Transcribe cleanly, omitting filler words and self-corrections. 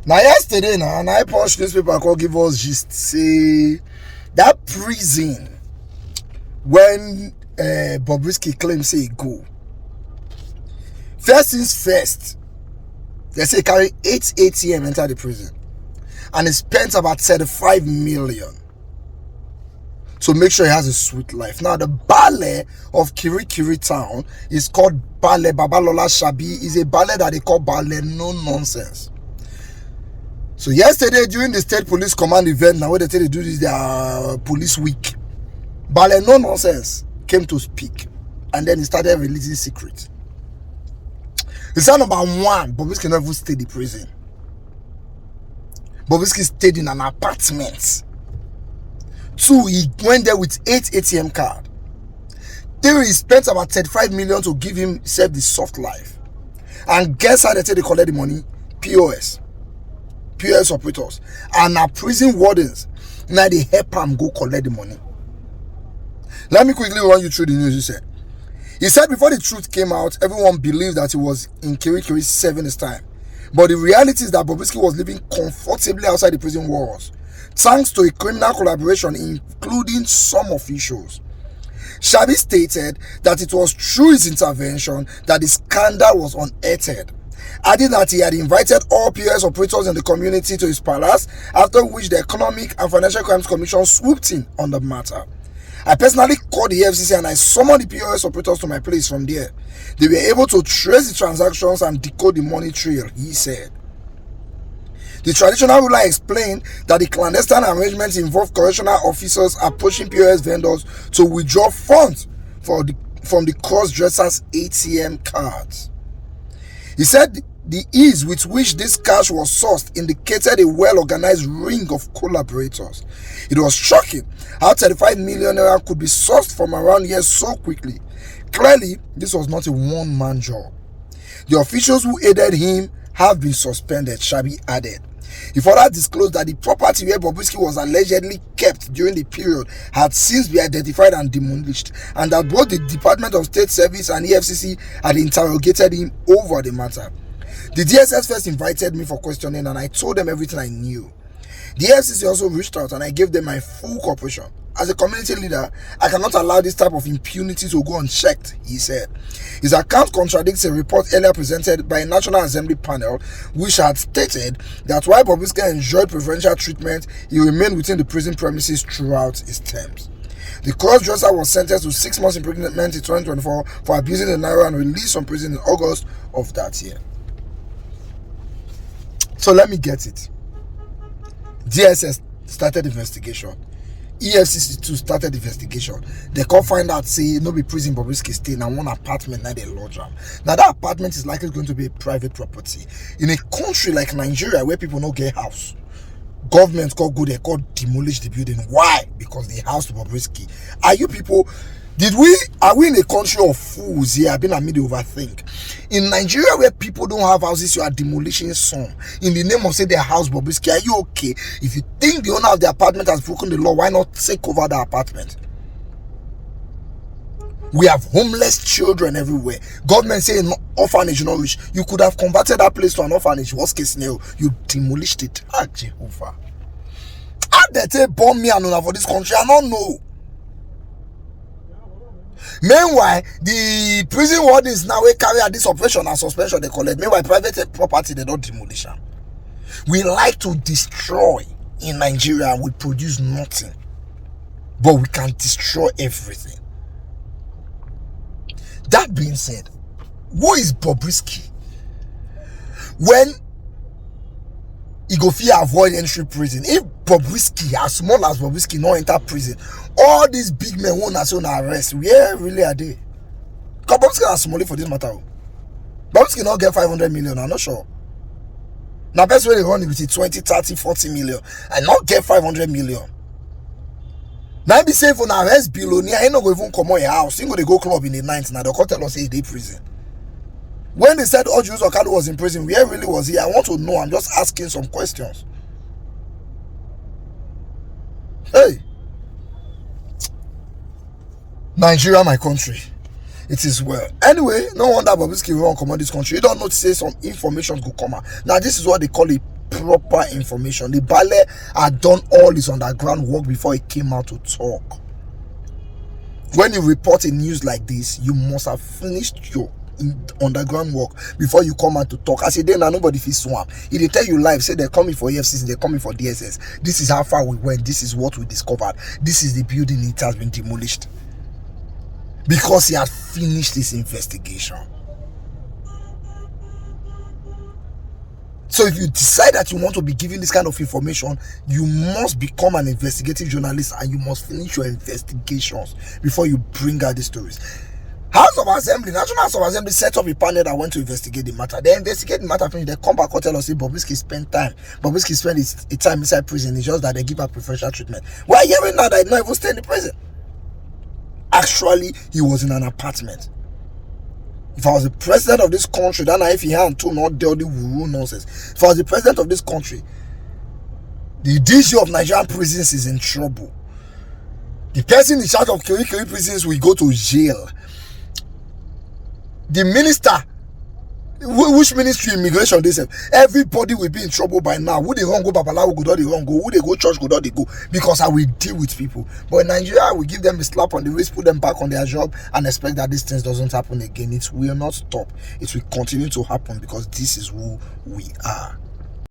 Now yesterday, now I punched newspaper called Give Us Gist say that prison when Bobrisky claims say he go. First things first, they say carry 8 ATM enter the prison, and he spent about 35 million to make sure he has a sweet life. Now the Baale of Kirikiri town is called Baale Babalola Shabi. Is a Baale that they call Baale no nonsense. So yesterday during the state police command event, now where they tell they do this their police week, Baale no nonsense came to speak, and then he started releasing secrets. He said number one, Bobrisky never stayed in the prison. Bobrisky stayed in an apartment. 2, he went there with 8 ATM card. 3, he spent about 35 million to give himself the soft life. And guess how they say they collect the money? POS operators. And our prison wardens, now they help him go collect the money. Let me quickly run you through the news. He said before the truth came out, everyone believed that he was in Kirikiri serving his time. But the reality is that Bobrisky was living comfortably outside the prison walls, thanks to a criminal collaboration including some officials. Shabi stated that it was through his intervention that the scandal was unearthed, adding that he had invited all POS operators in the community to his palace, after which the Economic and Financial Crimes Commission swooped in on the matter. I personally called the FCC and I summoned the POS operators to my place from there. They were able to trace the transactions and decode the money trail, he said. The traditional ruler explained that the clandestine arrangements involve correctional officers approaching POS vendors to withdraw funds from the cross-dressers' ATM cards. He said the ease with which this cash was sourced indicated a well-organized ring of collaborators. It was shocking how 35 million naira could be sourced from around here so quickly. Clearly, this was not a one-man job. The officials who aided him have been suspended, Shabi added. He further disclosed that the property where Bobrisky was allegedly kept during the period had since been identified and demolished, and that both the Department of State Service and EFCC had interrogated him over the matter. The DSS first invited me for questioning, and I told them everything I knew. The EFCC also reached out, and I gave them my full cooperation. As a community leader, I cannot allow this type of impunity to go unchecked, he said. His account contradicts a report earlier presented by a National Assembly panel, which had stated that while Bobrisky enjoyed preferential treatment, he remained within the prison premises throughout his terms. The cross-dresser was sentenced to 6 months imprisonment in 2024 for abusing the naira and released from prison in August of that year. So let me get it. DSS started investigation. EFCC too started investigation. They can't find out, say, no be prison Bobrisky stay in one apartment, now they lodge him. Now that apartment is likely going to be a private property. In a country like Nigeria where people don't get house, government call go, they call demolish the building. Why? Because they housed Bobrisky. Are you people, are we in a country of fools here? I've been a media overthink. In Nigeria where people don't have houses, you are demolishing some. In the name of say their house Bobrisky, are you okay? If you think the owner of the apartment has broken the law, why not take over the apartment? We have homeless children everywhere. Government say no orphanage, not rich. You could have converted that place to an orphanage. Worst case scenario, you demolished it. Ah, Jehovah. How they bomb me and for this country? I don't know. Meanwhile, the prison wardens now will carry out this operation and suspension they collect. Meanwhile, private property they don't demolish. We like to destroy in Nigeria. We produce nothing, but we can destroy everything. That being said, who is Bobrisky? When he go fear avoid entry prison. If Bobrisky, as small as Bobrisky, not enter prison, all these big men won't assume arrest. Where really are they? Because Bobrisky is small for this matter. Bobrisky not get 500 million, I'm not sure. Now best way they run it with 20, 30, 40 million and not get 500 million. Now be safe on arrest billionaire, ain't not going to even come on your house. You go club in the night now. They can't tell us say they prison. When they said Ojus Okado was in prison, where really was he? I want to know. I'm just asking some questions. Hey, Nigeria, my country. It is well. Anyway, no wonder Bobrisky won't come on this country. You don't know to say some information could come out. Now, this is what they call a proper information. The Baale had done all his underground work before he came out to talk. When you report a news like this, you must have finished your underground work before you come out to talk. As a day now, nobody feels swam. If they tell you live, say they're coming for EFCC, they're coming for DSS. This is how far we went. This is what we discovered. This is the building, it has been demolished. Because he had finished his investigation. So if you decide that you want to be giving this kind of information, you must become an investigative journalist and you must finish your investigations before you bring out the stories. National House of Assembly set up a panel that went to investigate the matter. They investigate the matter, finish, they come back and tell us, say, Bobrisky spent time. Bobrisky spent his time inside prison. It's just that they give her preferential treatment. Why hearing now that he did not even stay in the prison? Actually, he was in an apartment. If I was the president of this country, then if he had to not deal the woo nonsense. If I was the president of this country, the DG of Nigerian prisons is in trouble. The person in charge of Kirikiri prisons will go to jail. The minister, which ministry, immigration, they say, everybody will be in trouble by now. Who they wrong go Babalawo go, they wrong go. Who they go church go, they go. Because I will deal with people. But in Nigeria, we give them a slap on the wrist, put them back on their job, and expect that these things doesn't happen again. It will not stop. It will continue to happen because this is who we are.